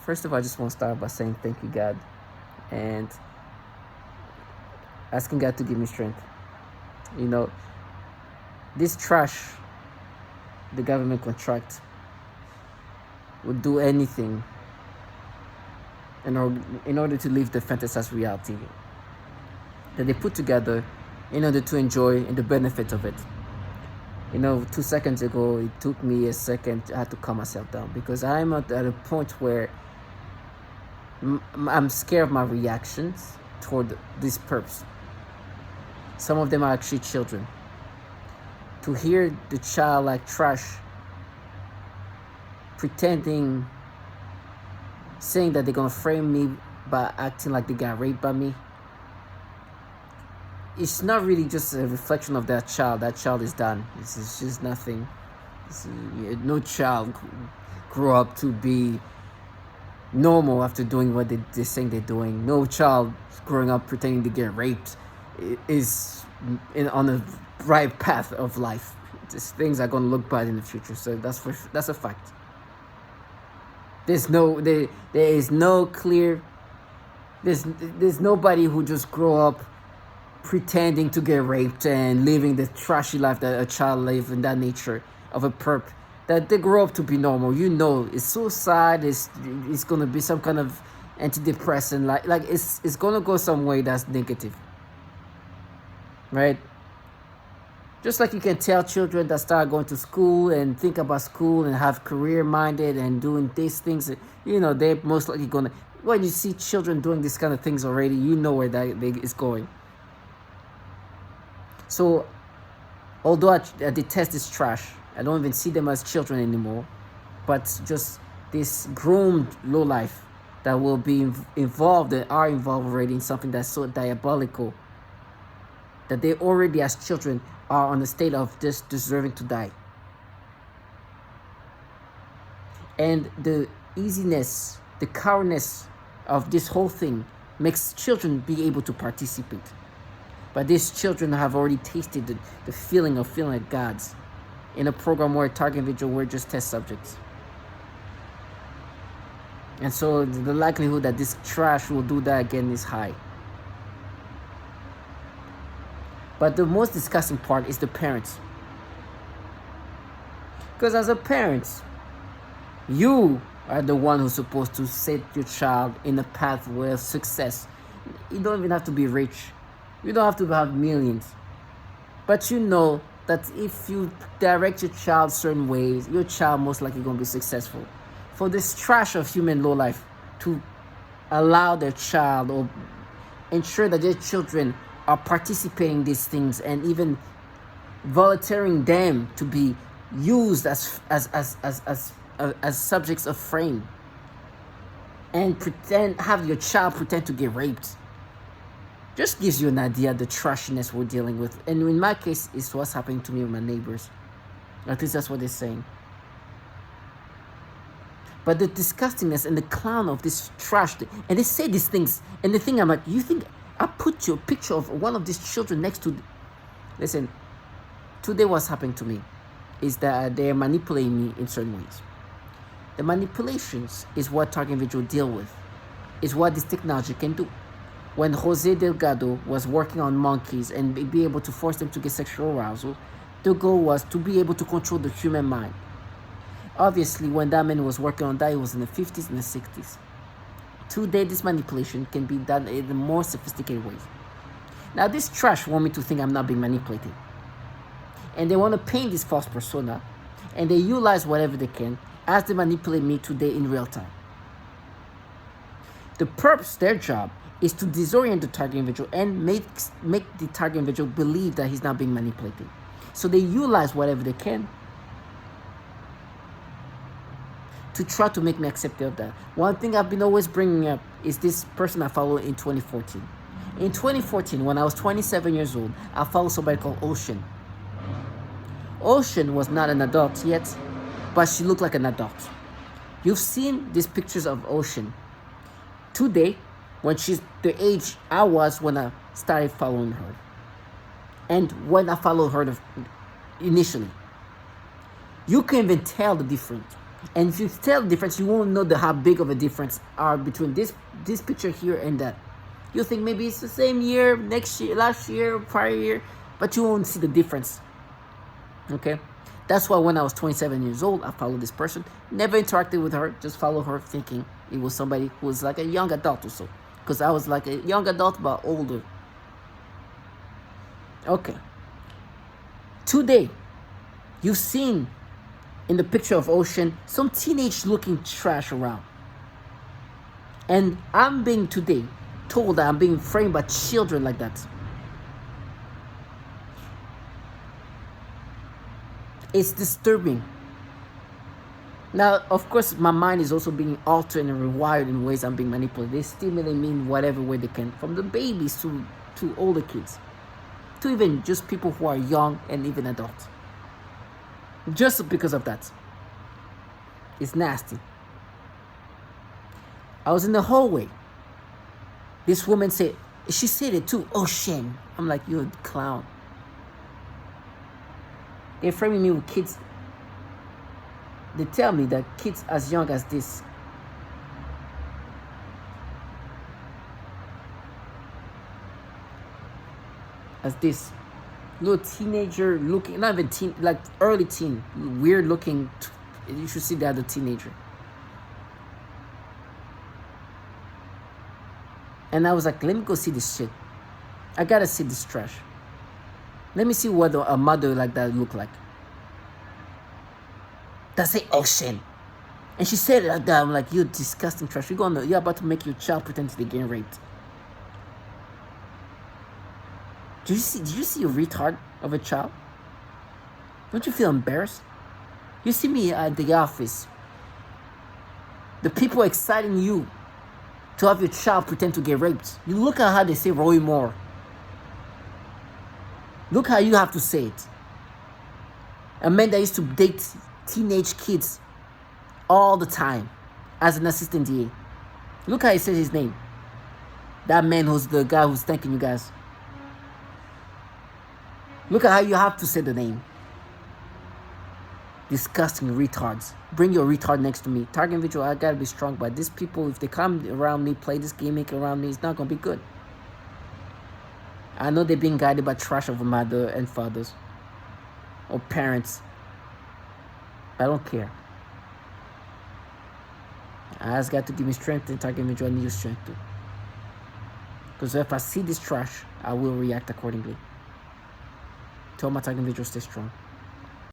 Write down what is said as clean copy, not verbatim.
First of all, I just want to start by saying thank you, God, and asking God to give me strength. You know, this trash, the government contract, would do anything in order to live the fantasized reality that they put together in order to enjoy the benefit of it. 2 seconds ago, it took me a second. I had to calm myself down because I'm at a point where I'm scared of my reactions toward these perps. Some of them are actually children. To hear the child like trash pretending, saying that they're gonna frame me by acting like they got raped by me, it's not really just a reflection of that child. That child is done. It's just nothing. No child grew up to be normal after doing what they're saying they're doing. No child growing up pretending to get raped is on the right path of life. These things are going to look bad in the future. So that's a fact. There's nobody who just grow up pretending to get raped and living the trashy life that a child lives in that nature of a perp, that they grow up to be normal. It's suicide, it's going to be some kind of antidepressant, like it's going to go some way that's negative, right? Just like you can tell children that start going to school and think about school and have career minded and doing these things, they're most likely going to, when you see children doing these kind of things already, where that is going. So, although I detest this trash, I don't even see them as children anymore, but just this groomed lowlife that will be involved and are involved already in something that's so diabolical that they already as children are on the state of just deserving to die. And the easiness, the cowardice of this whole thing makes children be able to participate. But these children have already tasted the feeling of feeling like gods in a program where target individual were just test subjects. And so the likelihood that this trash will do that again is high. But the most disgusting part is the parents. Because as a parent, you are the one who's supposed to set your child in a pathway of success. You don't even have to be rich. You don't have to have millions. But you know that if you direct your child certain ways, your child most likely going to be successful. For this trash of human low life to allow their child or ensure that their children are participating in these things and even volunteering them to be used as subjects of frame and have your child pretend to get raped, just gives you an idea of the trashiness we're dealing with. And in my case, it's what's happening to me with my neighbors. At least that's what they're saying. But the disgustingness and the clown of this trash, and they say these things, and the thing I'm like, you think I put your picture of one of these children next to... Listen, today what's happening to me is that they're manipulating me in certain ways. The manipulations is what target individual deal with, is what this technology can do. When Jose Delgado was working on monkeys and be able to force them to get sexual arousal, the goal was to be able to control the human mind. Obviously, when that man was working on that, it was in the 50s and the 60s. Today, this manipulation can be done in more sophisticated ways. Now, this trash want me to think I'm not being manipulated. And they want to paint this false persona, and they utilize whatever they can as they manipulate me today in real time. The purpose, their job, is to disorient the target individual and make the target individual believe that he's not being manipulated. So they utilize whatever they can to try to make me accepting of that. One thing I've been always bringing up is this person I followed in 2014. In 2014, when I was 27 years old, I followed somebody called Ocean. Ocean was not an adult yet, but she looked like an adult. You've seen these pictures of Ocean today, when she's the age I was when I started following her. And when I followed her initially. You can even tell the difference. And if you tell the difference, you won't know how big of a difference are between this picture here and that. You think maybe it's the same year, next year, last year, prior year, but you won't see the difference. Okay? That's why when I was 27 years old, I followed this person. Never interacted with her, just followed her thinking it was somebody who was like a young adult or so. Because I was like a young adult, but older. Okay. Today, you've seen in the picture of Ocean some teenage looking trash around. And I'm being today told that I'm being framed by children like that. It's disturbing. Now, of course, my mind is also being altered and rewired in ways I'm being manipulated. They stimulate me in whatever way they can, from the babies to older kids, to even just people who are young and even adults. Just because of that. It's nasty. I was in the hallway. This woman said, she said it too, Ocean. I'm like, you're a clown. They're framing me with kids. They tell me that kids as young as this, little teenager looking, not even teen, like early teen, weird looking. You should see the other teenager. And I was like, let me go see this shit. I gotta see this trash. Let me see what a mother like that look like. That's the Ocean. And she said it like that. I'm like, you're disgusting trash. You're about to make your child pretend to be getting raped. Did you see a retard of a child? Don't you feel embarrassed? You see me at the office. The people exciting you to have your child pretend to get raped. You look at how they say Roy Moore. Look how you have to say it. A man that used to date teenage kids all the time as an assistant DA. Look how he says his name. That man who's the guy who's thanking you guys. Look at how you have to say the name. Disgusting retards. Bring your retard next to me. Target individual, I gotta be strong, but these people, if they come around me, play this gimmick around me, it's not gonna be good. I know they're being guided by trash of mother and fathers or parents. I don't care. I ask God to give me strength, and target individual, I need your strength too. Because if I see this trash, I will react accordingly. Tell my target individual, stay strong.